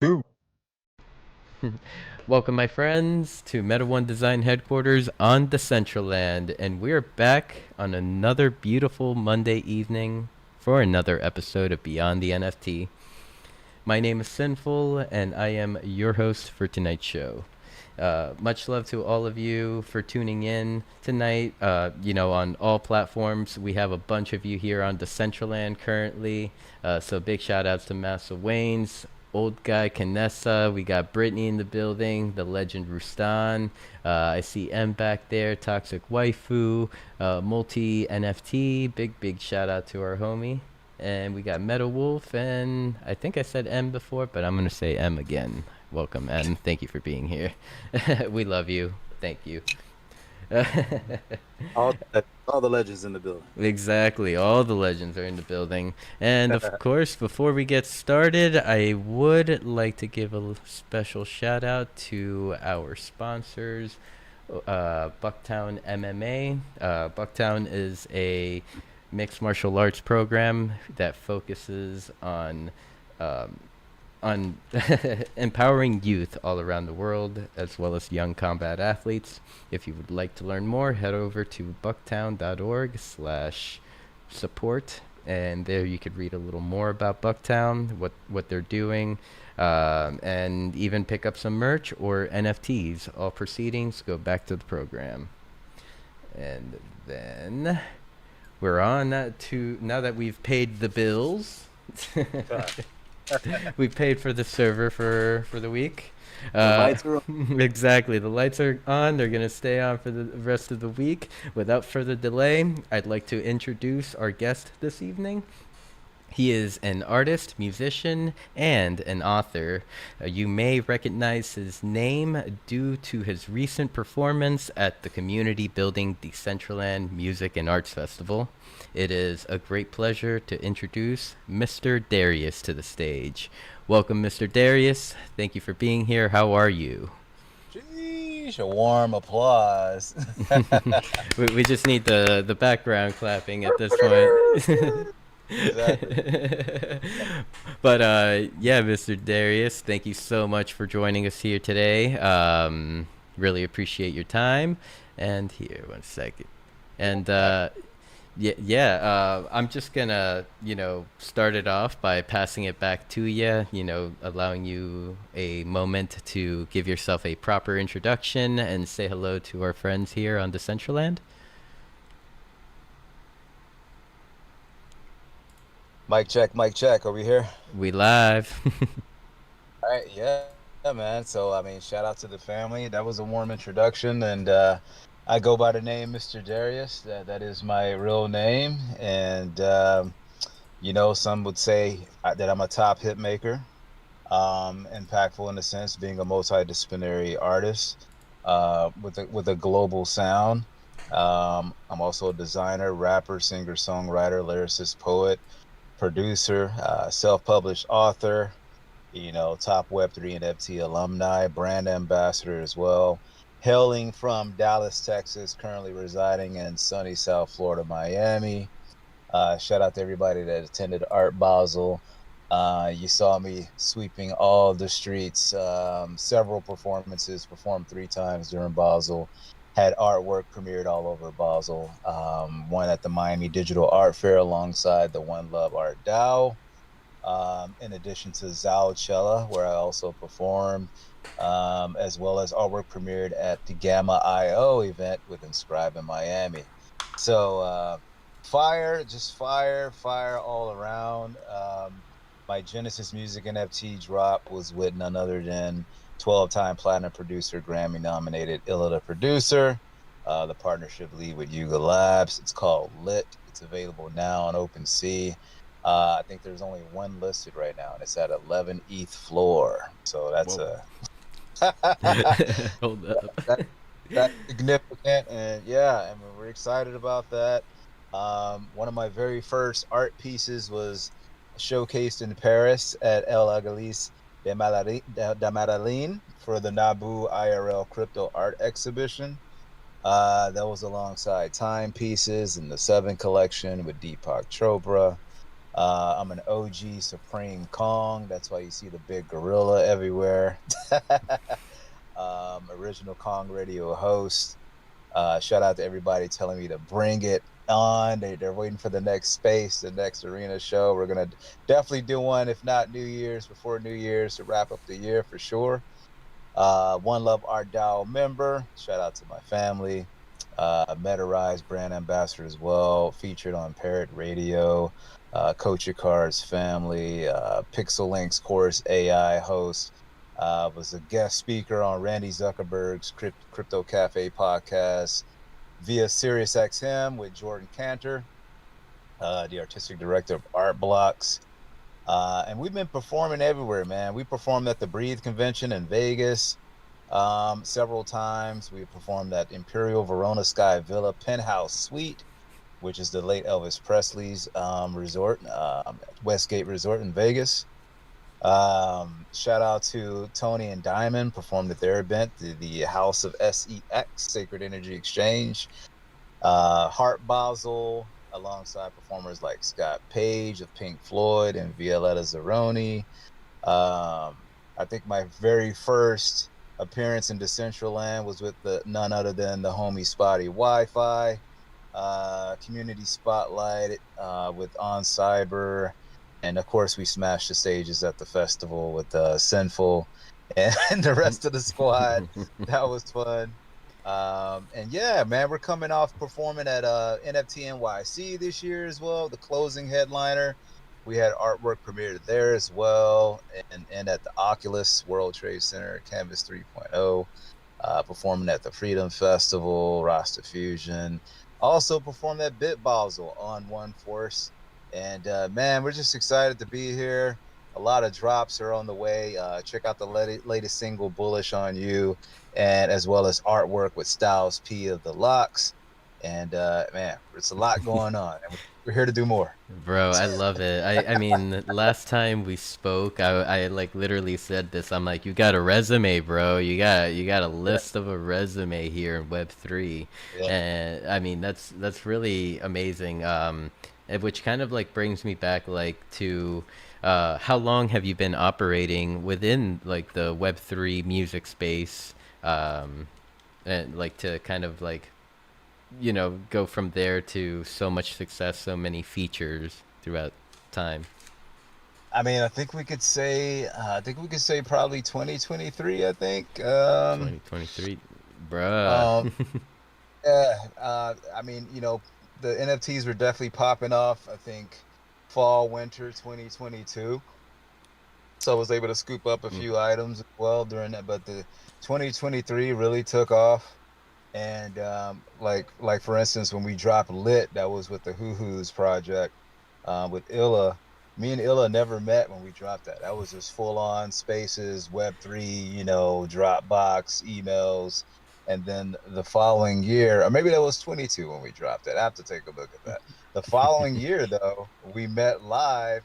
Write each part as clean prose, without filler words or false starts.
Boom. Welcome, my friends, to Meta One Design headquarters on Decentraland, and we're back on another beautiful Monday evening for another episode of Beyond the NFT. My name is Sinful, and I am your host for tonight's show. Much love to all of you for tuning in tonight. On all platforms, we have a bunch of you here on Decentraland currently. So big shout outs to Massa Waynes, Old Guy Canessa. We got Brittany in the building, the legend Rustan. I see M back there, Toxic Waifu, Multi NFT. Big shout out to our homie. And we got Meta Wolf, and I think I said M before, but I'm going to say M again. Welcome, M. Thank you for being here. We love you. Thank you. All the legends in the building. Exactly. All the legends are in the building. And of course, before we get started, I would like to give a special shout out to our sponsors, Bucktown MMA. Bucktown is a mixed martial arts program that focuses um, on empowering youth all around the world, as well as young combat athletes. If you would like to learn more, head over to bucktown.org/support, and there you could read a little more about Bucktown, what they're doing, and even pick up some merch or NFTs. All proceedings go back to the program. And then we're on to, now that we've paid the bills. We paid for the server for the week. The lights are on. Exactly. The lights are on. They're going to stay on for the rest of the week. Without further delay, I'd like to introduce our guest this evening. He is an artist, musician, and an author. You may recognize his name due to his recent performance at the community building Decentraland Music and Arts Festival. It is a great pleasure to introduce Mr.Darius to the stage. Welcome, Mr. Darius. Thank you for being here. How are you? Sheesh, a warm applause. We just need the background clapping at this point. Exactly. But yeah, Mr. Darius, thank you so much for joining us here today. Really appreciate your time. And here, one second. And I'm just gonna, start it off by passing it back to you, allowing you a moment to give yourself a proper introduction and say hello to our friends here on Decentraland. Mic check, mic check. Are we here? We live. All right, yeah, man. So, I mean, shout out to the family. That was a warm introduction. And I go by the name Mr. Darius. That is my real name. And, some would say that I'm a top hit maker. Impactful in a sense, being a multidisciplinary artist with a global sound. I'm also a designer, rapper, singer, songwriter, lyricist, poet, producer, self-published author, top Web3 and FT alumni, brand ambassador as well. Hailing from Dallas, Texas, currently residing in sunny South Florida, Miami. Shout out to everybody that attended Art Basel. You saw me sweeping all the streets, several performances, performed 3 times during Basel. Had artwork premiered all over Basel. One at the Miami Digital Art Fair alongside the One Love Art DAO. In addition to Zalcella, where I also performed, as well as artwork premiered at the Gamma IO event with Inscribe in Miami. So fire all around. My Genesis Music NFT drop was with none other than 12-time platinum producer, Grammy nominated Illa the Producer, the partnership lead with Yuga Labs. It's called Lit. It's available now on OpenSea. I think there's only one listed right now, and it's at 11 ETH floor. So that's Hold up. that's significant, and yeah, and we're excited about that. One of my very first art pieces was showcased in Paris at El Agalis de Madeleine for the Nabu IRL Crypto Art Exhibition. That was alongside timepieces in the 7 collection with Deepak Chopra. I'm an OG Supreme Kong. That's why you see the big gorilla everywhere. Original Kong radio host. Shout out to everybody telling me to bring it on. They're waiting for the next space, the next arena show. We're gonna definitely do one, if not New Year's, before New Year's to wrap up the year for sure. One Love Art Dial member. Shout out to my family. Metarise brand ambassador as well. Featured on Parrot Radio. Coach Your Cards family. Pixel Links course AI host. Was a guest speaker on Randy Zuckerberg's Crypto Cafe podcast via SiriusXM with Jordan Cantor, the artistic director of Art Blocks. And we've been performing everywhere, man. We performed at the Breathe Convention in Vegas several times. We performed at Imperial Verona Sky Villa Penthouse Suite, which is the late Elvis Presley's resort, Westgate Resort in Vegas. Shout out to Tony and Diamond, performed at their event, the House of SEX, Sacred Energy Exchange. Hart Basel, alongside performers like Scott Page of Pink Floyd and Violetta Zeroni. I think my very first appearance in Decentraland was with none other than the homie Spotty Wi-Fi. Community Spotlight with On Cyber. And of course, we smashed the stages at the festival with Sinful and the rest of the squad. That was fun. And yeah, man, we're coming off performing at NFT NYC this year as well, the closing headliner. We had artwork premiered there as well, and at the Oculus World Trade Center, Canvas 3.0, performing at the Freedom Festival, Rasta Fusion. Also performed at Bit Basel on One Force. And man, we're just excited to be here. A lot of drops are on the way. Check out the latest single, Bullish on You, and as well as artwork with Styles P of the Locks. And man, it's a lot going on, and we're here to do more. Bro, I love it. I mean, last time we spoke, I like literally said this. I'm like, you got a resume, bro. You got a Yeah, list of a resume here in Web3, yeah. and I mean that's really amazing. Which kind of like brings me back like to, how long have you been operating within like the Web3 music space, and like to kind of like go from there to so much success, so many features throughout time. I mean, I think we could say probably 2023. I think. 2023, bruh. Um, yeah. I mean, the NFTs were definitely popping off. I think fall, winter 2022. So I was able to scoop up a Mm. few items as well during that. But the 2023 really took off. And like for instance, when we dropped Lit, that was with the Hoo Hoos project with Illa. Me and Illa never met when we dropped that. That was just full on Spaces, Web3, Dropbox, emails. And then the following year, or maybe that was 22 when we dropped it. I have to take a look at that. The following year, though, we met live.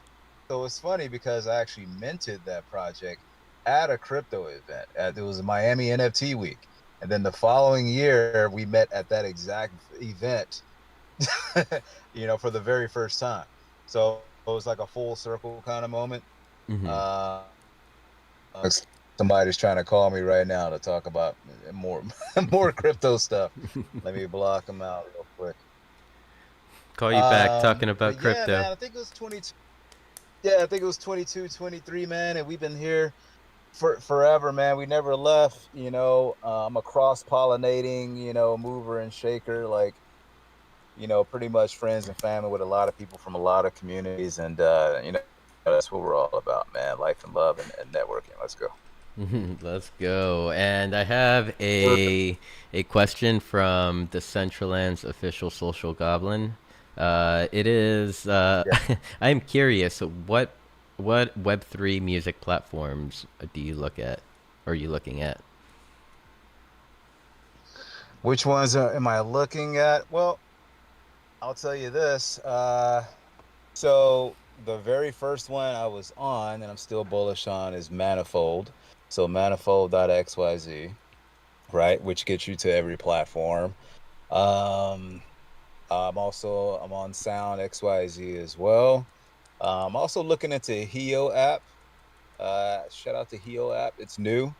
So it's funny because I actually minted that project at a crypto event. It was Miami NFT week. And then the following year, we met at that exact event, for the very first time. So it was like a full circle kind of moment. Hmm. Uh, Somebody's trying to call me right now to talk about more more crypto stuff. Let me block them out real quick. Call you back talking about But yeah, crypto. man, I think it was 22. Yeah, I think it was 22, 23, man, and we've been here for forever, man. We never left. I'm a cross pollinating, mover and shaker, like pretty much friends and family with a lot of people from a lot of communities, and that's what we're all about, man. Life and love and networking. Let's go. Let's go. And I have a question from Decentraland's official social goblin. It is Yeah. I'm curious, what Web3 music platforms do you look at? Or are you looking at? Which ones am I looking at? Well, I'll tell you this. So the very first one I was on, and I'm still bullish on, is Manifold. So manifold.xyz, right? Which gets you to every platform. Um, I'm on Sound XYZ as well. Also looking into Heo app. Shout out to Heo app. It's new.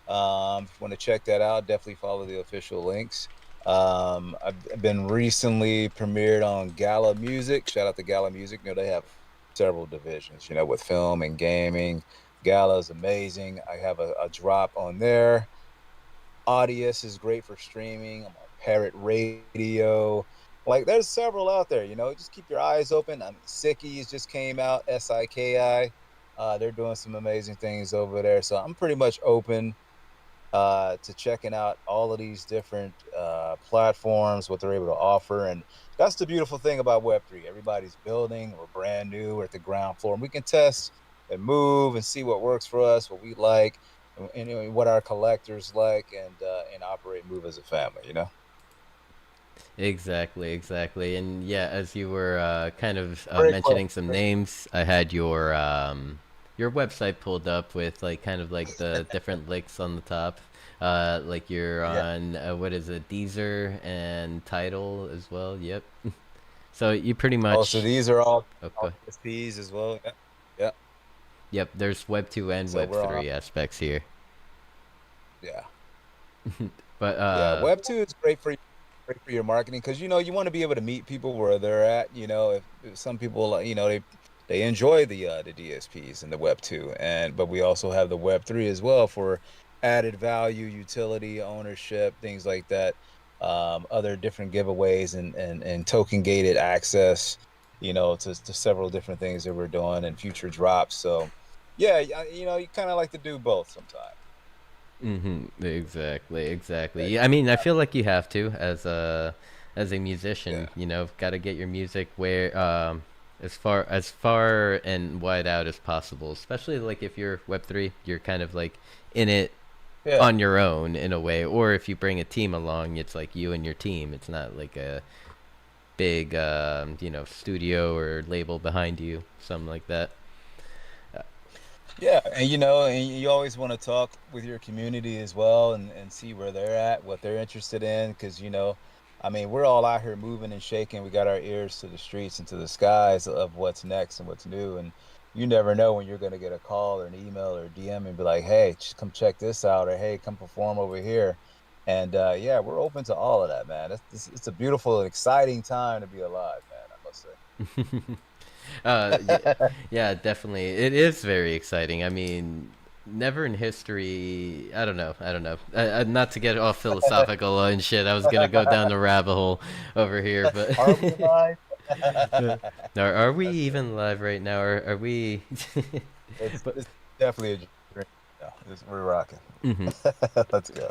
If you want to check that out, definitely follow the official links. I've been recently premiered on Gala Music. Shout out to Gala Music. You know, they have several divisions, you know, with film and gaming. Gala is amazing. I have a drop on there. Audius is great for streaming. I'm on Parrot Radio. Like there's several out there, you know, just keep your eyes open. I mean, Sickies just came out, Siki. They're doing some amazing things over there. So I'm pretty much open to checking out all of these different platforms, what they're able to offer. And that's the beautiful thing about Web3. Everybody's building, we're brand new, we're at the ground floor, and we can test and move and see what works for us, what we like, and what our collectors like, and operate, move as a family, you know? Exactly, exactly. And yeah, as you were kind of Great question. mentioning some names, I had your website pulled up with like kind of like the different links on the top. Like you're Yeah. on what is it, Deezer and Tidal as well. Yep. So you pretty Oh, so much. these are all Okay. DSPs as well. Yeah. Yeah. Yep. There's Web 2 and So Web we're on. 3 aspects here. Yeah. But Yeah, Web 2 is great for your marketing because you know you want to be able to meet people where they're at. You know, if some people you know they enjoy the DSPs and the Web 2, and but we also have the Web 3 as well for added value, utility, ownership, things like that. Other different giveaways and token gated access. You know, to several different things that we're doing and future drops. So yeah, you know, you kind of like to do both sometimes. Exactly, exactly. Right? Yeah, I mean, I feel like you have to as a Yeah. musician, you know, got to get your music where as far and wide out as possible. Especially like if you're Web3, you're kind of like in it Yeah. on your own in a way. Or if you bring a team along, it's like you and your team. It's not like a big studio or label behind you, something like that. Uh, Yeah, and you know, and you always want to talk with your community as well and see where they're at, what they're interested in, because you know, I mean, we're all out here moving and shaking. We got our ears to the streets and to the skies of what's next and what's new, and you never know when you're going to get a call or an email or a DM and be like, "Hey, just come check this out," or "Hey, come perform over here." And yeah, we're open to all of that, man. It's a beautiful and exciting time to be alive, man, I must yeah, say. yeah, definitely. It is very exciting. I mean, never in history. I don't know. I don't know. Not to get all philosophical and shit. I was gonna go down the rabbit hole over here, but Are we live? are we even live right now? Or are we? But It's definitely a dream. Yeah, we're rocking. mhm. Let's go.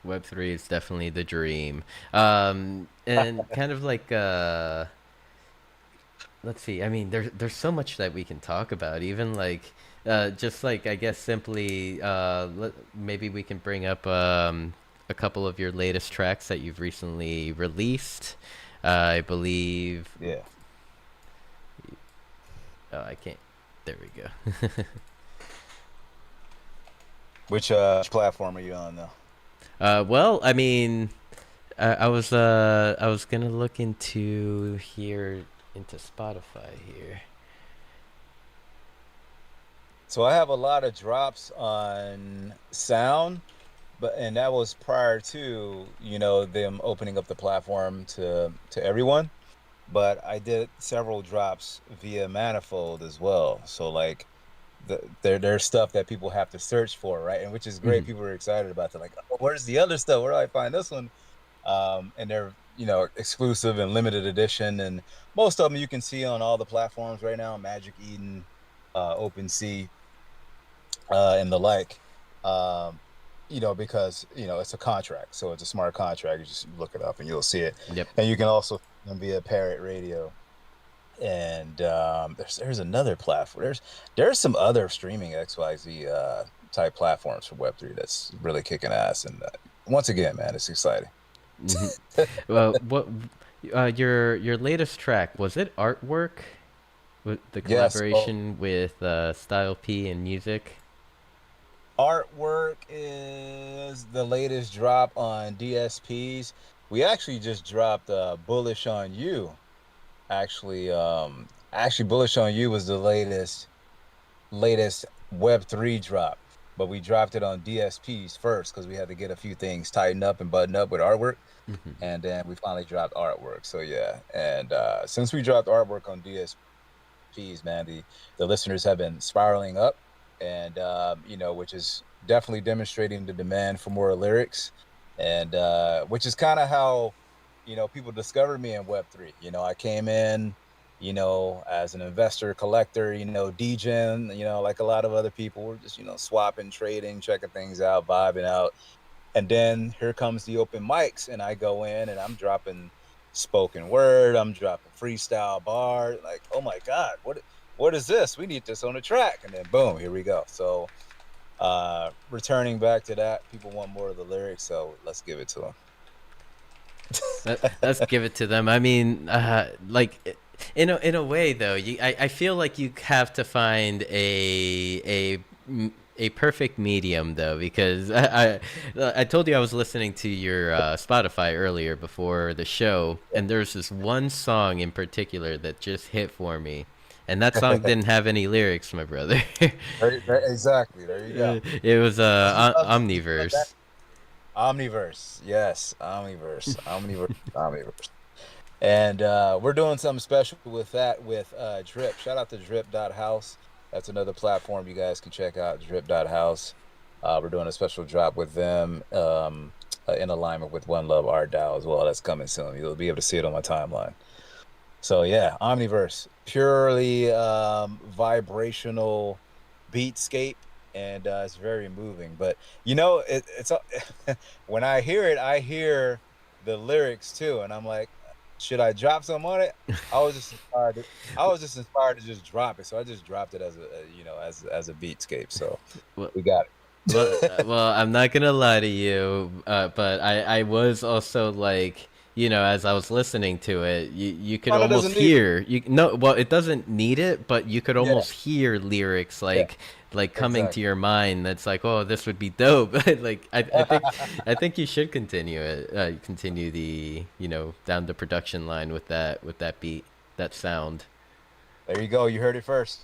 Web3 is definitely the dream. And kind of like let's see. I mean, there's so much that we can talk about. Even like, just like I guess simply, maybe we can bring up a couple of your latest tracks that you've recently released. I believe. Yeah. Oh, I can't. There we go. Which platform are you on though? Well, I mean, I was gonna look into here into Spotify here. So I have a lot of drops on sound, but and that was prior to, you know, them opening up the platform to everyone. But I did several drops via Manifold as well. So like there's stuff that people have to search for, right? And which is great. Mhm. People are excited about. They're like, oh, where's the other stuff? Where do I find this one? And they're you know exclusive and limited edition, and most of them you can see on all the platforms right now, Magic Eden, OpenSea, and the like. Um, you know, because you know it's a contract, so it's a smart contract. You just look it up and you'll see it, Yep. and you can also via Parrot Radio. And there's another platform. There's some other streaming XYZ type platforms for Web3 that's really kicking ass. And once again, man, it's exciting. Hmm. Well, what your latest track, was it artwork with the Yes. So collaboration with Style P and music? artwork is the latest drop on DSPs. We actually just dropped Bullish on You actually Actually, Bullish on You was the latest Web3 drop, but we dropped it on DSPs first because we had to get a few things tightened up and buttoned up with artwork, Hmm. and then we finally dropped artwork. So yeah, and since we dropped artwork on DSPs, man, the listeners have been spiraling up, and which is definitely demonstrating the demand for more lyrics, and which is kind of how people discovered me in Web3. I came in, as an investor, collector, DGen, like a lot of other people, we're just, swapping, trading, checking things out, vibing out. And then here comes the open mics, and I go in and I'm dropping spoken word, I'm dropping freestyle bar. Like, oh my God, what is this? We need this on the track. And then boom, here we go. So returning back to that, people want more of the lyrics, so let's give it to them. Let's give it to them. I mean, like in a way though, I feel like you have to find a perfect medium though, because I told you I was listening to your Spotify earlier before the show, and there's this one song in particular that just hit for me, and that song didn't have any lyrics, my brother. Exactly. There you go. It was You love that. Omniverse. Omniverse. Yes, Omniverse. Omniverse. Omniverse. And we're doing something special with that with Drip. Shout out to Drip.house. That's another platform you guys can check out, Drip.house. We're doing a special drop with them in alignment with One Love Art DAO as well. That's coming soon. You'll be able to see it on my timeline. So yeah, Omniverse, purely vibrational beatscape, and it's very moving. But it's when I hear it, I hear the lyrics too, and I'm like, should I drop some on it? I was just inspired. I was just inspired to just drop it, so I just dropped it as a beatscape. So Well, we got it. well, I'm not gonna lie to you, but I was also like, as I was listening to it, you could Kinda almost doesn't need it. hear you no, well, it doesn't need it, but you could Yeah, almost hear lyrics yeah, like coming to exactly. your mind. That's like, oh, this would be dope. Like I think you should continue the down the production line with that beat, that sound. There you go. You heard it first.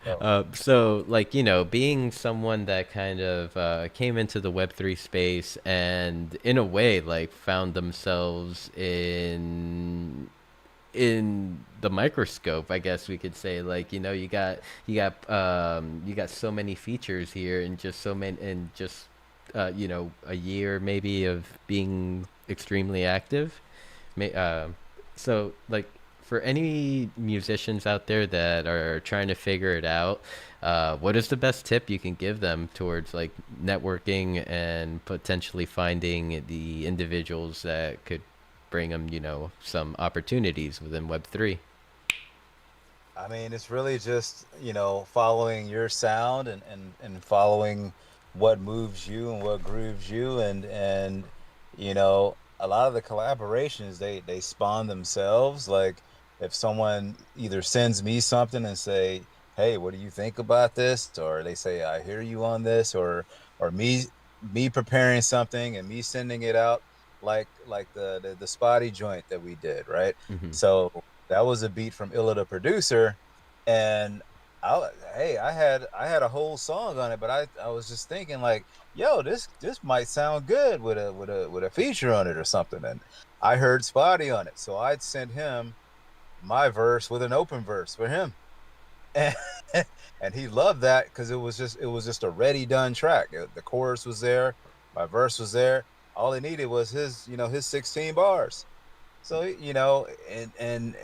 So, So, like, being someone that kind of came into the Web3 space and, in a way, like, found themselves in the microscope, I guess we could say. Like, you got so many features here, and just so many, and just a year maybe of being extremely active. May, so like for any musicians out there that are trying to figure it out, what is the best tip you can give them towards like networking and potentially finding the individuals that could bring them, some opportunities within Web3? I mean, it's really just, following your sound and following what moves you and what grooves you, and a lot of the collaborations, they spawn themselves. Like if someone either sends me something and say, "Hey, what do you think about this?" or they say, "I hear you on this," or me preparing something and me sending it out, like the spotty joint that we did, right? Hmm. So that was a beat from Illa the producer, and hey, I had a whole song on it, but I was just thinking like, yo, this might sound good with a feature on it or something. And I heard Spotty on it, so I'd send him my verse with an open verse for him, and and he loved that because it was just a ready done track. The chorus was there, my verse was there. All he needed was his 16 bars. So, and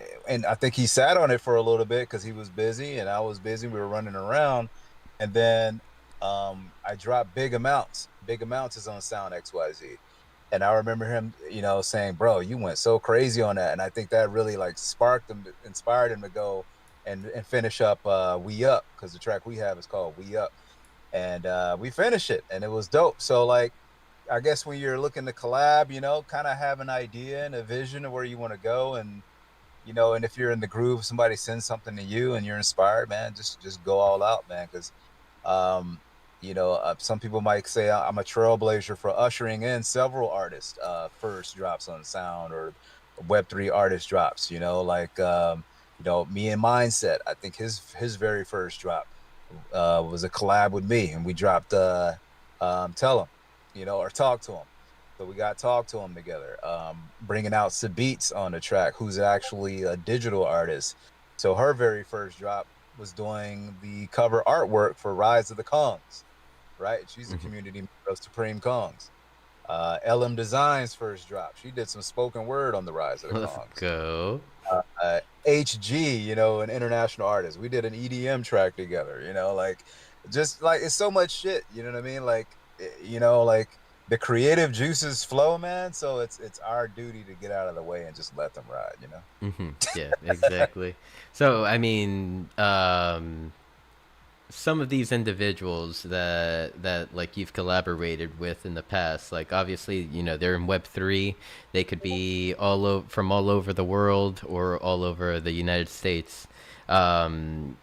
I think he sat on it for a little bit because he was busy and I was busy. We were running around, and then I dropped Big Amounts. Big Amounts is on Sound XYZ, and I remember him, saying, "Bro, you went so crazy on that," and I think that really like sparked him, inspired him to go and finish up "We Up" because the track we have is called "We Up," and we finished it, and it was dope. So like, I guess when you're looking to collab, kind of have an idea and a vision of where you want to go, and if you're in the groove, somebody sends something to you and you're inspired, man, just go all out, man. Because, some people might say I'm a trailblazer for ushering in several artists' first drops on Sound, Web3 artist drops, like me and Mindset. I think his very first drop was a collab with me, and we dropped Tell Him, or Talk to Him. So we got Talk to Him together, bringing out Sabits on the track, who's actually a digital artist. So her very first drop was doing the cover artwork for Rise of the Kongs, right? She's a Hmm. community member of Supreme Kongs. LM Designs first drop. She did some spoken word on the Rise of the Let's Kongs. go. HG, an international artist. We did an EDM track together, like just like it's so much shit, you know what I mean? Like like the creative juices flow, man. So it's our duty to get out of the way and just let them ride. Yeah, exactly. So, I mean, some of these individuals that like you've collaborated with in the past, like obviously, they're in Web3. They could be from all over the world or all over the United States. Um,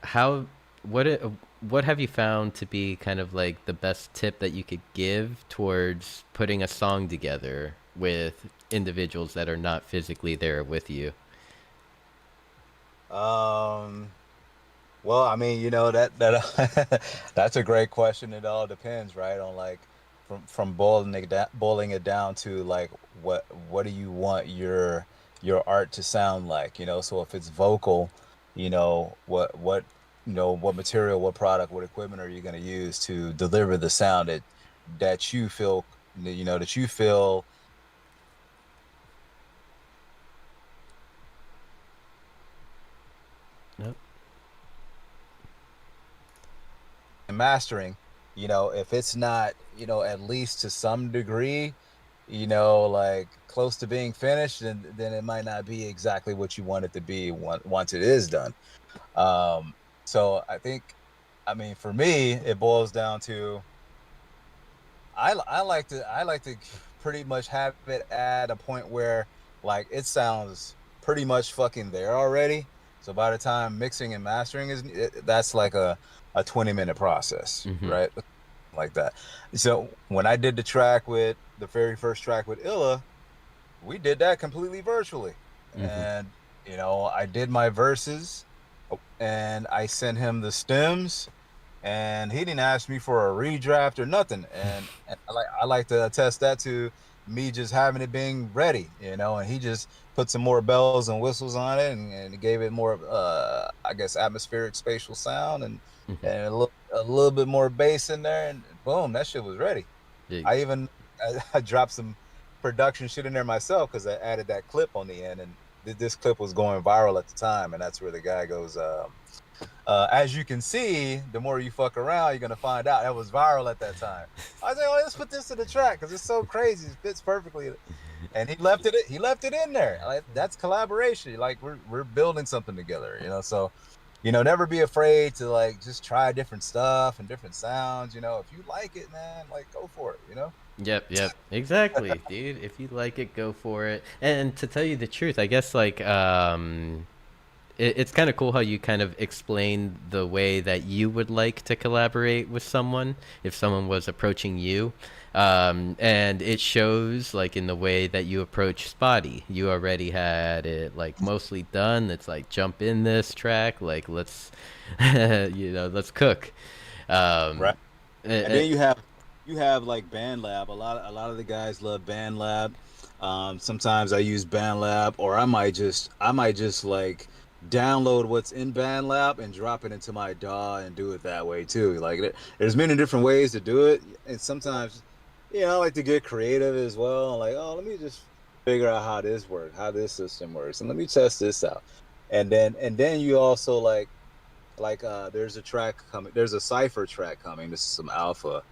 how what have you found to be kind of like the best tip that you could give towards putting a song together with individuals that are not physically there with you? Um Well, I mean, that that's a great question. It all depends, right? On like from boiling it down to like what do you want your art to sound like, So if it's vocal, what material, what product, what equipment are you going to use to deliver the sound that you feel, that you feel Nope. and mastering, if it's not, at least to some degree, like close to being finished, then it might not be exactly what you want it to be once it is done. Um, so I mean, for me, it boils down to I like to pretty much have it at a point where like it sounds pretty much fucking there already. So by the time mixing and mastering that's like a 20-minute process, Mm-hmm. right? Like that. So when I did the very first track with Illa, we did that completely virtually. Mm-hmm. And I did my verses and I sent him the stems and he didn't ask me for a redraft or nothing. And I like to attest that to me just having it being ready, and he just put some more bells and whistles on it and gave it more I guess atmospheric spatial sound Mm-hmm. and a little bit more bass in there and boom, that shit was ready. Yeah. I even I dropped some production shit in there myself because I added that clip on the end and this clip was going viral at the time and that's where the guy goes as you can see, the more you fuck around, you're gonna find out that was viral at that time. I was like, oh, let's put this in the track because it's so crazy, it fits perfectly. And he left it in there. Like that's collaboration. Like we're building something together, So, never be afraid to like just try different stuff and different sounds. If you like it, man, like go for it. Yep, yep. Exactly, dude. If you like it, go for it. And to tell you the truth, I guess like it's kind of cool how you kind of explain the way that you would like to collaborate with someone if someone was approaching you. And it shows like in the way that you approach Spotty. You already had it like mostly done. It's like jump in this track, like let's let's cook. Right. Um, And eh, then you have like BandLab. A lot of the guys love BandLab. Sometimes I use BandLab, or I might just like download what's in BandLab and drop it into my DAW and do it that way too. Like there's many different ways to do it, and sometimes, I like to get creative as well. Like, oh, let me just figure out how this works, how this system works, and let me test this out. And then you also there's a track coming, there's a cipher track coming. This is some alpha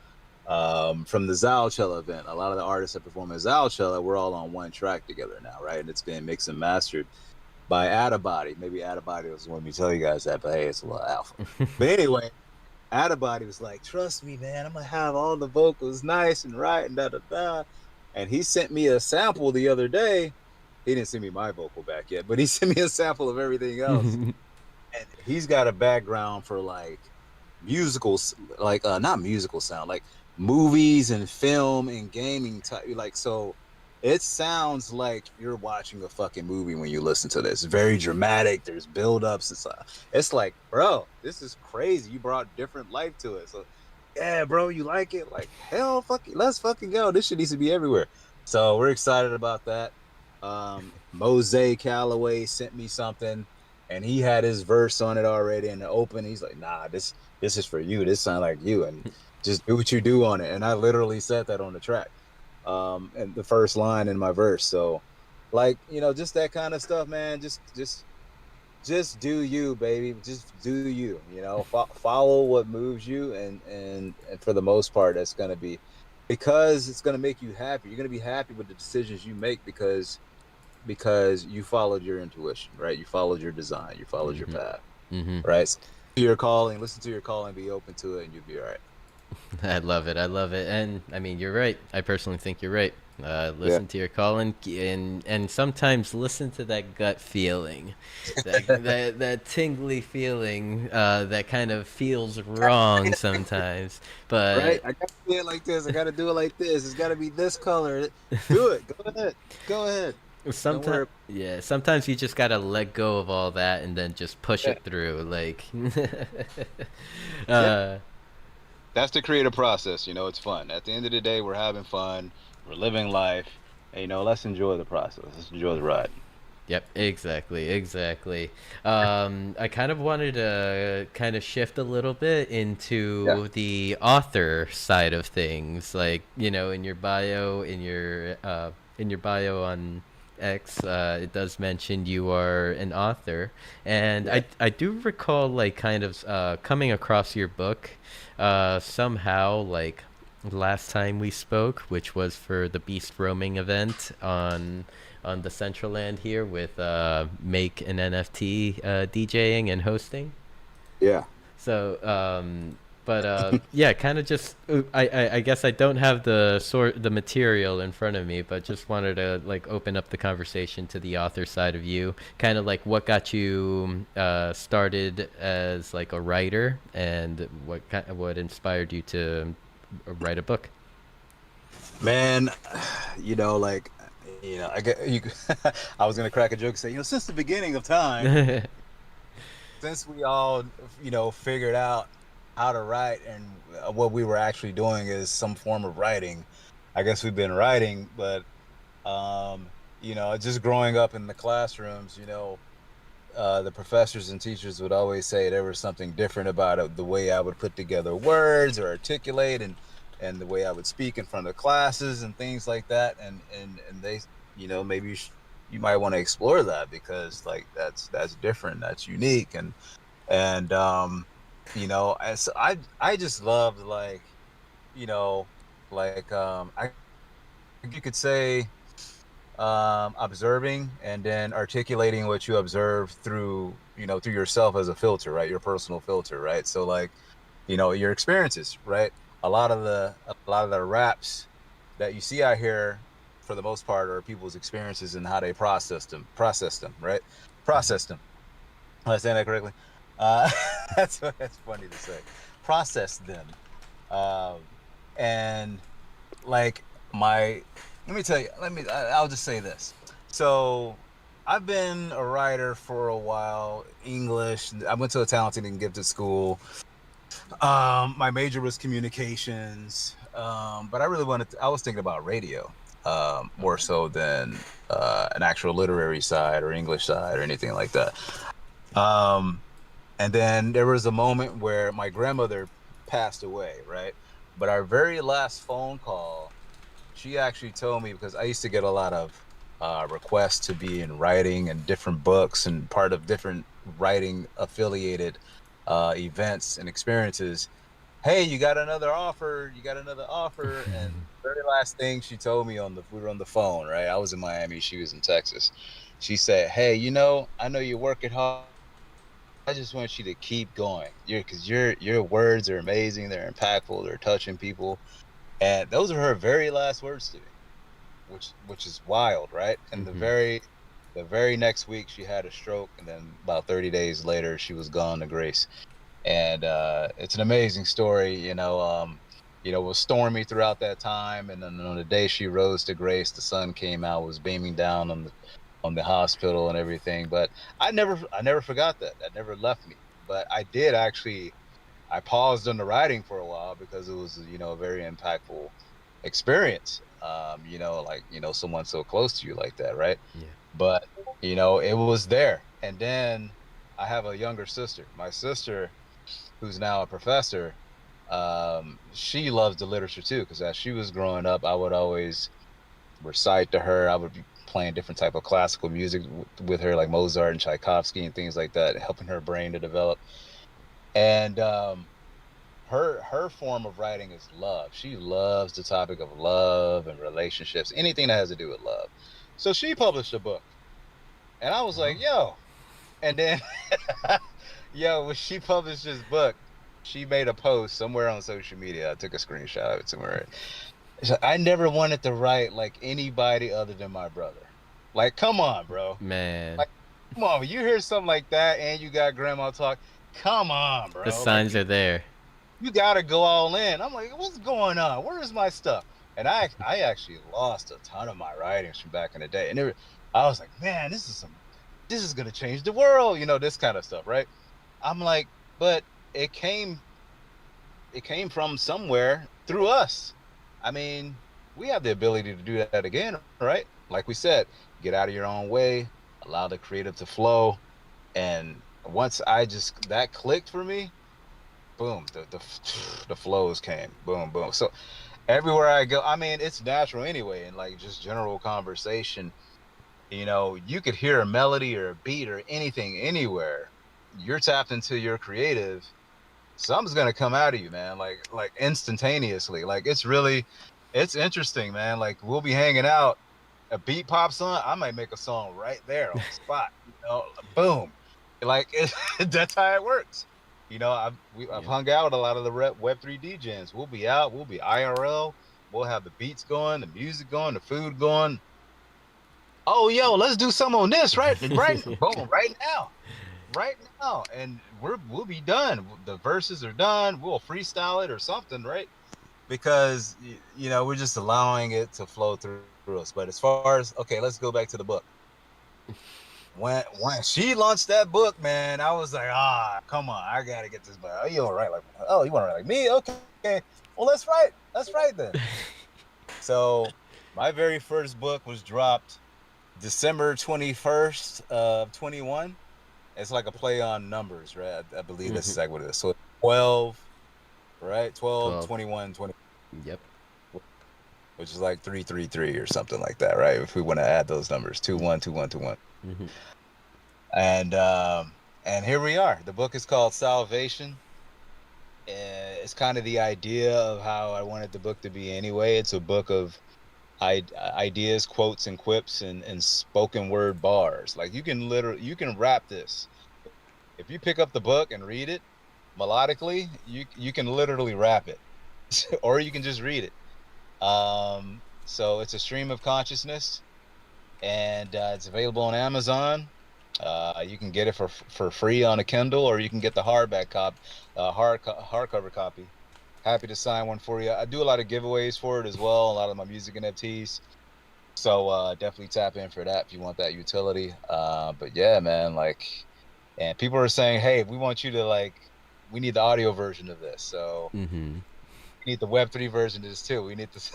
from the Zalcella event. A lot of the artists that perform at Zalcella, we're all on one track together now, right? And it's been mixed and mastered by Adabody. Maybe Adabody was wanting me to tell you guys that, but hey, it's a little alpha. But anyway, Adabody was like, "Trust me, man, I'm gonna have all the vocals nice and right and da da da." And he sent me a sample the other day. He didn't send me my vocal back yet, but he sent me a sample of everything else. And he's got a background for like musicals, not musical sound, like movies and film and gaming type. Like so, it sounds like you're watching a fucking movie when you listen to this. It's very dramatic. There's buildups. It's like, bro, this is crazy. You brought different life to it. So, yeah, bro, you like it? Like, hell, fucking, let's fucking go. This shit needs to be everywhere. So we're excited about that. Mose Calloway sent me something, and he had his verse on it already in the open. He's like, nah, this is for you. This sound like you, and just do what you do on it. And I literally said that on the track, and the first line in my verse. So, like, just that kind of stuff, man. Just do you, baby. Just do you. Follow what moves you, and for the most part, that's gonna be because it's gonna make you happy. You're gonna be happy with the decisions you make because you followed your intuition, right? You followed your design, you followed your Mm-hmm. path, Mm-hmm. right? So your calling, listen to your calling, be open to it, and you'll be all right. I love it. I love it. And I mean, you're right. I personally think you're right. Yeah. Listen to your calling, and sometimes listen to that gut feeling, that tingly feeling that kind of feels wrong sometimes. Right? But I gotta say it like this. I gotta do it like this. It's gotta be this color. Do it. Go ahead. Go ahead. Don't sometimes, worry. yeah, sometimes you just gotta let go of all that and then just push Yeah. it through. Like, Yeah. uh, That's the creative process. It's fun. At the end of the day, we're having fun. We're living life. And, let's enjoy the process. Let's enjoy the ride. Yep, exactly, exactly. I kind of wanted to kind of shift a little bit Yeah. into the author side of things, like in your bio, in your bio on X, it does mention you are an author, and Yeah. I do recall like kind of coming across your book, somehow like last time we spoke, which was for the Beast Roaming event on Decentraland here with Make an NFT DJing and hosting. Yeah. So, but yeah, kind of just I guess I don't have the material in front of me, but just wanted to like open up the conversation to the author side of you, kind of like what got you started as like a writer, and what inspired you to write a book. Man, like, I get you. I was gonna crack a joke and say, since the beginning of time, since we all, figured out how to write and what we were actually doing is some form of writing. I guess we've been writing, but just growing up in the classrooms, the professors and teachers would always say there was something different about it, the way I would put together words or articulate and the way I would speak in front of classes and things like that. And they, maybe you might want to explore that because like that's different, that's unique. And as I just loved like, you know, I you could say observing and then articulating what you observe through yourself as a filter, right? Your personal filter, right? So like, your experiences, right? A lot of the raps that you see out here for the most part are people's experiences and how they process them, right? Process them. Am I saying that correctly? Uh, that's funny to say. Process them. Um, and like my let me tell you I'll just say this. So I've been a writer for a while. English, I went to a talented and gifted school. My major was communications, but I was thinking about radio, more so than an actual literary side or English side or anything like that. um and then there was a moment where my grandmother passed away, right? But our very last phone call, she actually told me, because I used to get a lot of requests to be in writing and different books and part of different writing affiliated events and experiences. Hey, you got another offer? You got another offer? And the very last thing she told me we were on the phone, right? I was in Miami, she was in Texas. She said, "Hey, I know you're working hard. I just want you to keep going. Because your words are amazing. They're impactful. They're touching people." And those are her very last words to me, which is wild, right? And the Hmm. very next week she had a stroke, and then about 30 days later she was gone to grace. And it's an amazing story. was stormy throughout that time. And then on the day she rose to grace, the sun came out, was beaming down on the hospital and everything. But I never forgot that. That never left me. But I did actually. I paused on the writing for a while because it was, a very impactful experience. Like, someone so close to you like that, right? Yeah. But, it was there. And then I have a younger sister. My sister, who's now a professor, she loves the literature too, because as she was growing up, I would always recite to her. I would be playing different type of classical music with her, like Mozart and Tchaikovsky and things like that, helping her brain to develop. And her form of writing is love. She loves the topic of love and relationships, anything that has to do with love. So she published a book, and I was Oh. like, yo. And then, yo, when she published this book, she made a post somewhere on social media. I took a screenshot of it somewhere. She's like, I never wanted to write like anybody other than my brother. Like, come on, bro. Man, Like, come on. When you hear something like that and you got grandma talk, come on, the bro. Like, signs are there. you gotta go all in. I'm like, what's going on? Where is my stuff? And I actually lost a ton of my writings from back in the day. And I was like, man, this is gonna change the world, this kind of stuff, right? I'm like, but it came it came from somewhere through us. I mean, we have the ability to do that again, right? Like we said, get out of your own way, allow the creative to flow. And once that clicked for me, boom, the flows came, boom, boom. So everywhere I go, I mean, it's natural anyway, and like just general conversation, you could hear a melody or a beat or anything anywhere. You're tapped into your creative, something's gonna come out of you, man, like instantaneously. Like it's interesting, man. Like we'll be hanging out, a beat pops on, I might make a song right there on the spot, boom. Like that's how it works. I've Yep. hung out with a lot of the Web3 DJs. We'll be out, we'll be IRL, we'll have the beats going, the music going, the food going. Oh, yo, let's do some on this, right? Right, boom, right now, and we'll be done. The verses are done. We'll freestyle it or something, right? Because we're just allowing it to flow through us. But as far as, okay, let's go back to the book. When she launched that book, man, I was like, come on, I gotta get this book. Oh, you want to write like? Oh, you want to write like me? Okay, well, let's write. Let's write then. So my very first book was dropped December 21st of 21. It's like a play on numbers, right? I believe that's Mhm. exactly what it is. So 12, right? 12, 12. 21, 20, Yep. which is like 333 or something like that, right? If we want to add those numbers, 21, 21, 21. Mm-hmm. And here we are. The book is called Salvation. It's kind of the idea of how I wanted the book to be anyway. It's a book of ideas, quotes, and quips, and spoken word bars. Like you can rap this. If you pick up the book and read it melodically, you can literally rap it, or you can just read it. So it's a stream of consciousness, and it's available on Amazon. You can get it for free on a Kindle, or you can get the hardcover copy. Happy to sign one for you. I do a lot of giveaways for it as well, a lot of my music NFTs. So definitely tap in for that if you want that utility. But yeah, man, like, and people are saying, hey, we want you to like, we need the audio version of this. So Mm-hmm. we need the Web3 version of this too. We need this.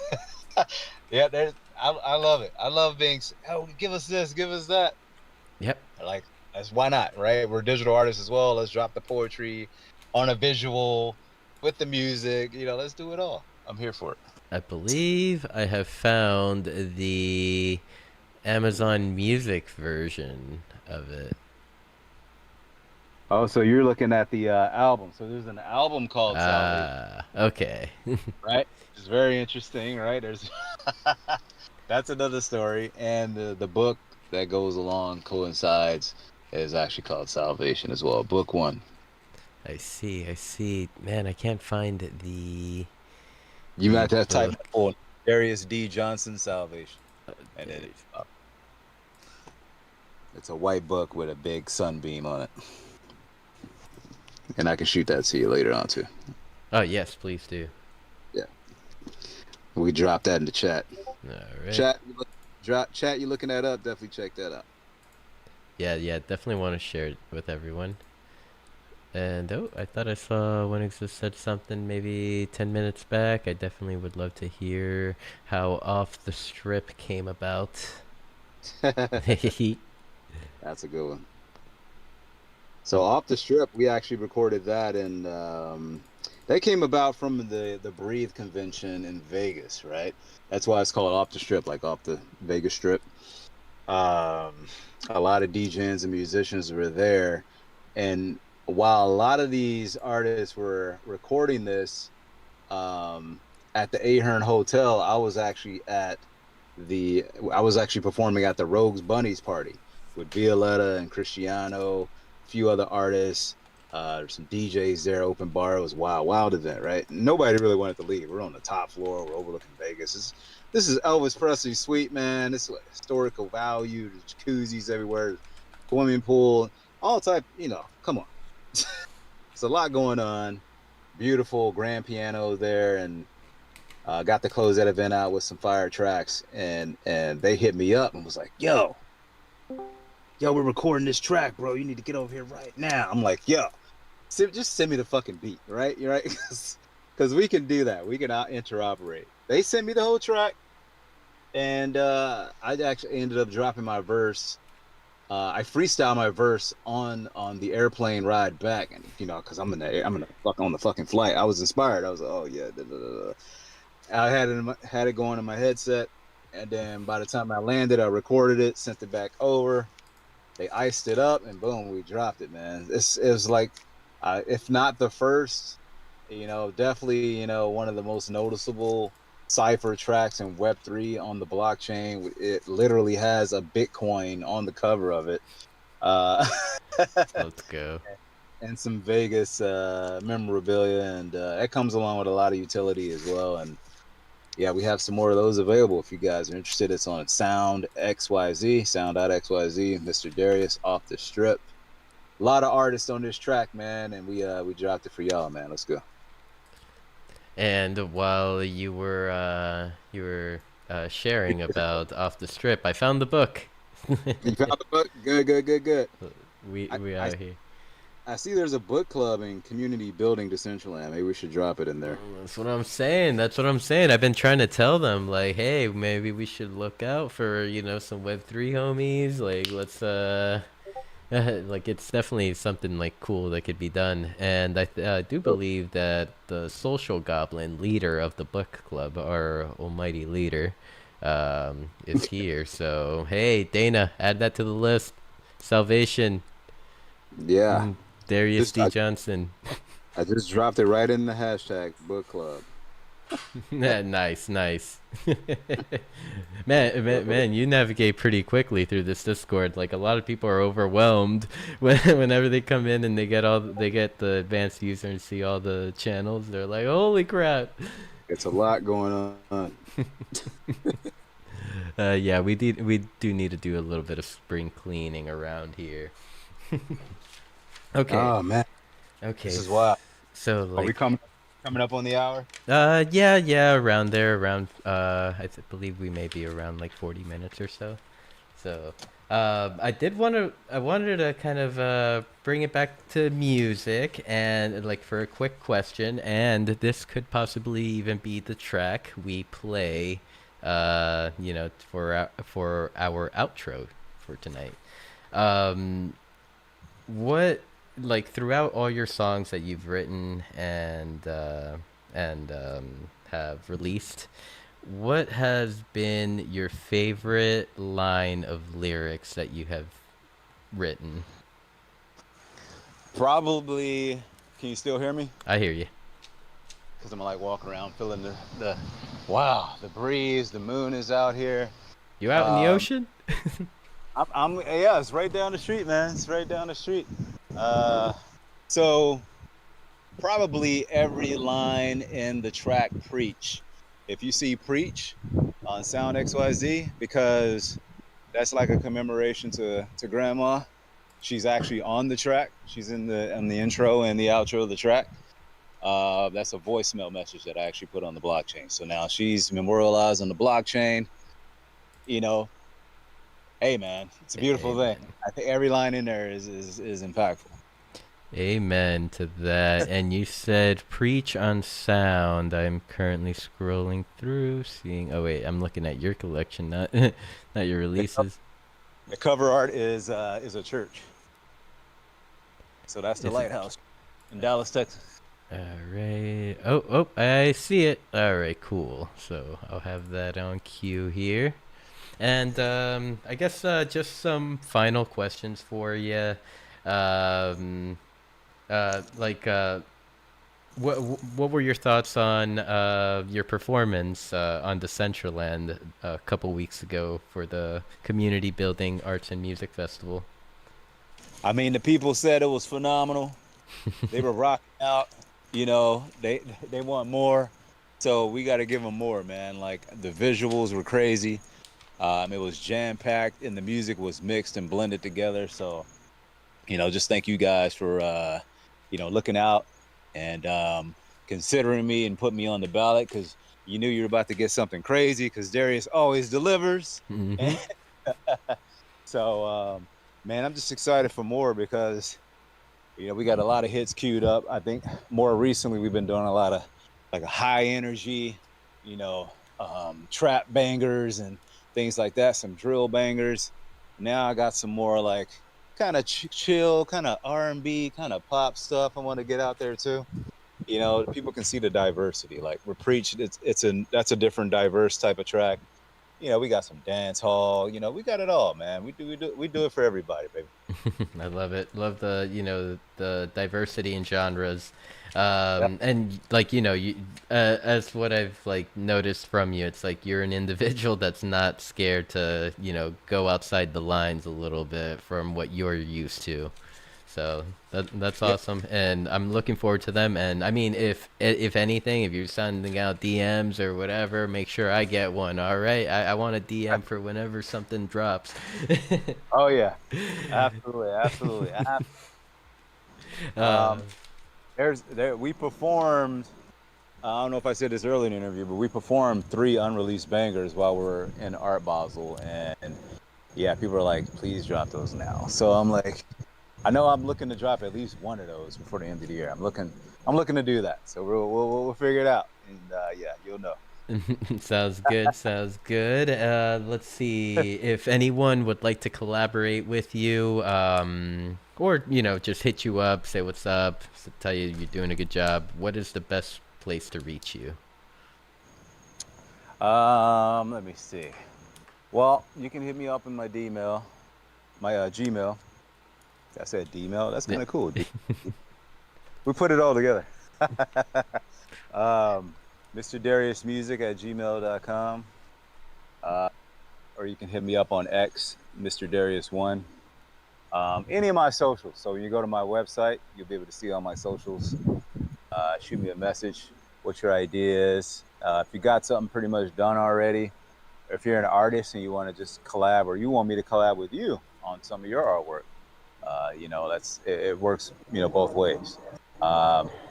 Yeah, I love it. I love being, oh, give us this, give us that. Yep. Like, that's why not, right? We're digital artists as well. Let's drop the poetry on a visual with the music. Let's do it all. I'm here for it. I believe I have found the Amazon Music version of it. Oh, so you're looking at the album. So there's an album called Salvation, Ah, okay. right? Which is very interesting, right? There's that's another story, and the book that goes along coincides is actually called Salvation as well. Book one. I see. I see. Man, I can't find You the might have to type book. that for Darius D. Johnson Salvation, and then There it's a white book with a big sunbeam on it, and I can shoot that to you later on too. Oh, yes, please do. Yeah. We dropped that in the chat. All right. Chat, chat. You looking that up? Definitely check that out. Yeah, yeah, definitely want to share it with everyone. And oh, I thought I saw Winix just said something maybe 10 minutes back. I definitely would love to hear how Off the Strip came about. That's a good one. So off the strip, we actually recorded that, and that came about from the Breathe convention in Vegas, right? That's why it's called off the strip, like off the Vegas Strip. Um, a lot of DJs and musicians were there, and while a lot of these artists were recording this um, at the Ahern Hotel, I was actually performing at the Rogues Bunnies party with Violetta and Cristiano, a few other artists. There's some DJs there, open bar. It was wild, wild event, right? Nobody really wanted to leave. We're on the top floor. We're overlooking Vegas. This is Elvis Presley suite, man. This is like historical value. There's jacuzzis everywhere, swimming pool, all type. Come on. It's a lot going on. Beautiful grand piano there, and got to close that event out with some fire tracks. And they hit me up and was like, yo, we're recording this track, bro. You need to get over here right now. I'm like, yo, just send me the fucking beat, right? You're right, because we can do that. We can out interoperate. They sent me the whole track, and I actually ended up dropping my verse. I freestyle my verse on the airplane ride back, and because I'm on the fucking flight. I was inspired. I was like, oh yeah, da, da, da. I had it going in my headset, and then by the time I landed, I recorded it, sent it back over. They iced it up, and boom, we dropped it, man. It was like, if not the first, definitely, one of the most noticeable cipher tracks in Web3 on the blockchain. It literally has a Bitcoin on the cover of it. Uh, Let's go. and some Vegas memorabilia, and it comes along with a lot of utility as well. And yeah, we have some more of those available if you guys are interested. It's on Sound.xyz, Mr.Darius, Off the Strip. A lot of artists on this track, man, and we dropped it for y'all, man. Let's go. And while you were sharing about Off the Strip, I found the book. You found the book? Good, good, good, good. We I are here. I see there's a book club and community building Decentraland. Maybe we should drop it in there. That's what I'm saying. That's what I'm saying. I've been trying to tell them, like, hey, maybe we should look out for, some Web3 homies. Like, let's like it's definitely something like cool that could be done. And I do believe that the social goblin leader of the book club, our almighty leader, is here. So hey, Dana, add that to the list. Salvation. Yeah. Darius Just D. I, Johnson. I just dropped it right in the hashtag book club. Nice, nice. Man, you navigate pretty quickly through this Discord. Like a lot of people are overwhelmed whenever they come in and they get the advanced user and see all the channels. They're like, holy crap! It's a lot going on. Yeah, we do need to do a little bit of spring cleaning around here. Okay. Oh man, Okay. this is wild. So Are we like, coming up on the hour? yeah, around there, around believe we may be around like 40 minutes or so. So, I wanted to kind of bring it back to music and like for a quick question, and this could possibly even be the track we play, for our outro for tonight. Um, what like throughout all your songs that you've written and have released, what has been your favorite line of lyrics that you have written? Probably. Can you still hear me? I hear you. Because I'm like walking around, feeling the wow, the breeze. The moon is out here. You out in the Um, ocean? yeah, it's right down the street, man. It's right down the street. Uh, so probably every line in the track "Preach." If you see "Preach" on Sound XYZ, because that's like a commemoration to Grandma. She's actually on the track. She's in the intro and the outro of the track. That's a voicemail message that I actually put on the blockchain. So now she's memorialized on the blockchain. You know, hey man, it's a beautiful thing. Amen. I think every line in there is impactful. Amen to that. And you said preach on sound. I'm currently scrolling through, seeing. Oh wait, I'm looking at your collection, not not your releases. The cover art is a church. So that's the Is it? lighthouse in Dallas, Texas. All right. Oh, oh, I see it. All right, cool. So I'll have that on cue here. And I guess just some final questions for you. Um, like, what what were your thoughts on your performance on Decentraland a couple weeks ago for the Community Building Arts and Music Festival? I mean, the people said it was phenomenal. They were rocking out. You know, they want more. So we got to give them more, man. Like the visuals were crazy. It was jam packed, and the music was mixed and blended together. So just thank you guys for looking out and considering me and putting me on the ballot because you knew you were about to get something crazy because Darius always delivers. Mm-hmm. So, man, I'm just excited for more because we got a lot of hits queued up. I think more recently we've been doing a lot of like a high energy, trap bangers and things like that. Some drill bangers. Now I got some more like kind of chill, kind of R&B, kind of pop stuff. I want to get out there too. People can see the diversity. Like we're preaching, that's a different diverse type of track. We got some dance hall. We got it all, man. We do it for everybody, baby. I love it. Love the the diversity in genres, Yep. and like you as what I've like noticed from you, it's like you're an individual that's not scared to go outside the lines a little bit from what you're used to. So that's Yep. awesome, and I'm looking forward to them. And I mean, if anything, if you're sending out DMs or whatever, make sure I get one. All right, I want a DM for whenever something drops. Oh yeah, absolutely, absolutely. uh, Um, we performed. I don't know if I said this earlier in the interview, but we performed 3 unreleased bangers while we were in Art Basel, and yeah, people are like, "Please drop those now." So I'm like, I know I'm looking to drop at least one of those before the end of the year. I'm looking to do that. So we'll figure it out, and yeah, you'll know. Sounds good. Sounds good. Let's see if anyone would like to collaborate with you, or just hit you up, say what's up, tell you you're doing a good job. What is the best place to reach you? Let me see. Well, you can hit me up in my D-mail, my Gmail. I said D-mail. That's Yeah. kind of cool. We put it all together. Mr.Darius music at gmail.com. Uh, or you can hit me up on X, Mr. Darius1. Any of my socials. So when you go to my website, you'll be able to see all my socials. Shoot me a message. What your idea is. If you got something pretty much done already, or if you're an artist and you want to just collab, or you want me to collab with you on some of your artwork, it works, both ways.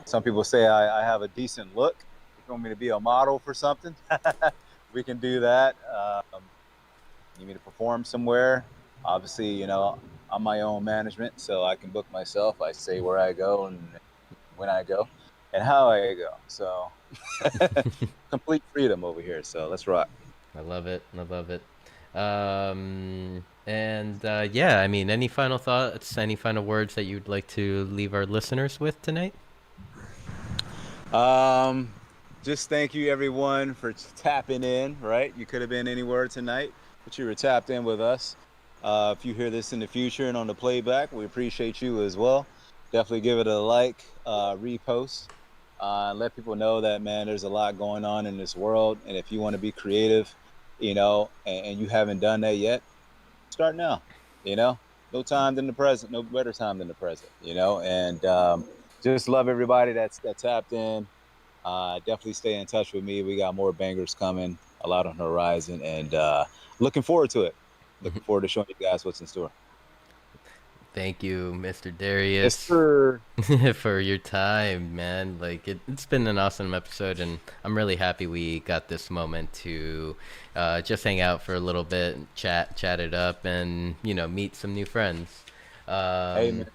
Some people say I have a decent look. If you want me to be a model for something, we can do that. You need me to perform somewhere? Obviously, I'm my own management, so I can book myself. I say where I go and when I go and how I go. So complete freedom over here. So let's rock. I love it. I love it. And yeah, I mean, any final thoughts, any final words that you'd like to leave our listeners with tonight? Um, just thank you everyone for tapping in. Right, you could have been anywhere tonight, but you were tapped in with us. If you hear this in the future and on the playback, we appreciate you as well. Definitely give it a like, repost, let people know that man, there's a lot going on in this world, and if you want to be creative, and you haven't done that yet, start now. No time than the present, no better time than the present. And just love everybody that tapped in. Definitely stay in touch with me. We got more bangers coming, a lot on the horizon, and looking forward to it. Looking forward to showing you guys what's in store. Thank you, Mr. Yes, Darius, sir. for your time, man. Like it's been an awesome episode, and I'm really happy we got this moment to just hang out for a little bit, chat it up, and meet some new friends. Hey, Um, man,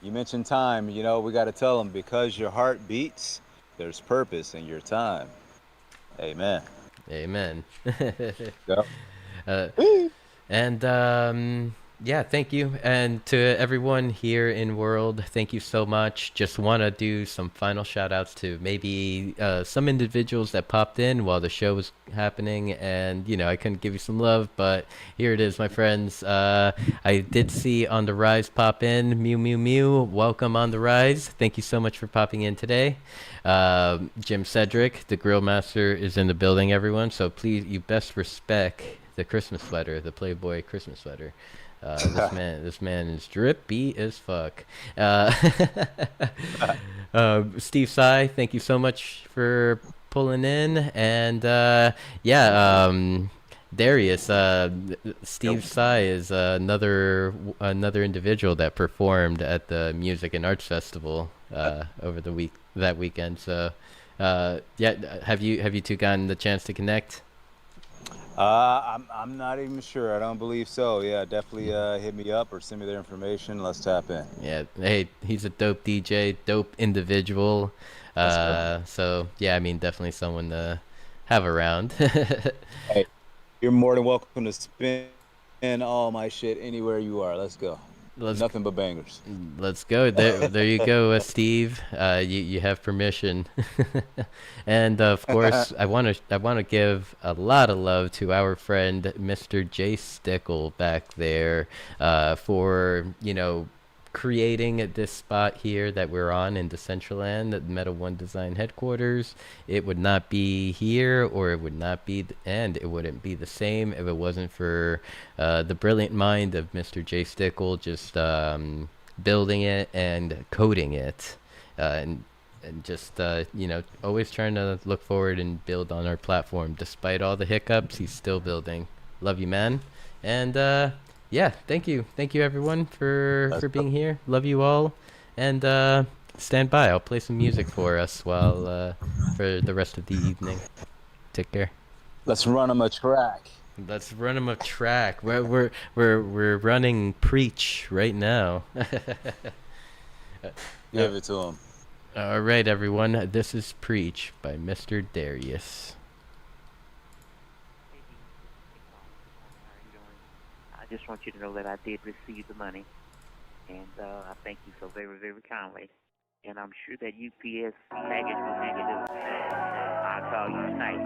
you mentioned time. We got to tell them because your heart beats, there's purpose in your time. Amen. Amen. Yep. uh, Whee! And yeah, thank you. And to everyone here in World, thank you so much. Just want to do some final shout outs to maybe some individuals that popped in while the show was happening. And, I couldn't give you some love, but here it is, my friends. I did see On the Rise pop in. Mew, Mew, Mew. Welcome On the Rise. Thank you so much for popping in today. Jim Cedric, the Grill Master, is in the building, everyone. So please, you best respect the Christmas sweater, the Playboy Christmas sweater. This man is drippy as fuck. Uh, Steve Sy, thank you so much for pulling in, and yeah, Darius, Yo. Steve Sy is another individual that performed at the Music and Arts Festival over that weekend. So, yeah, have you two gotten the chance to connect? I'm not even sure. I don't believe so. Yeah, definitely hit me up or send me their information. Let's tap in. Yeah, hey, he's a dope DJ, dope individual. Let's go. So yeah, I mean, definitely someone to have around. Hey, you're more than welcome to spin all my shit anywhere you are. Let's go. let's Nothing but bangers. let's go. There you go, Steve. You have permission. And of course, I want to give a lot of love to our friend Mr. J Stickle back there, for creating this spot here that we're on in Decentraland, at Meta One Design headquarters. It would not be here, or it would not be, and it wouldn't be the same if it wasn't for the brilliant mind of Mr. J Stickle, just building it and coding it, and just always trying to look forward and build on our platform despite all the hiccups. He's still building. Love you, man. And yeah, thank you everyone for Let's being here. Love you all. And stand by, I'll play some music for us while for the rest of the evening. Take care. let's run them a track. Let's run him a track. We're running Preach right now. Uh, Give it to them. all right, everyone. This is Preach by Mr. Darius. How are you doing? I just want you to know that I did receive the money, and I thank you so very, very kindly. And I'm sure that UPS package will be delivered. I'll call you tonight.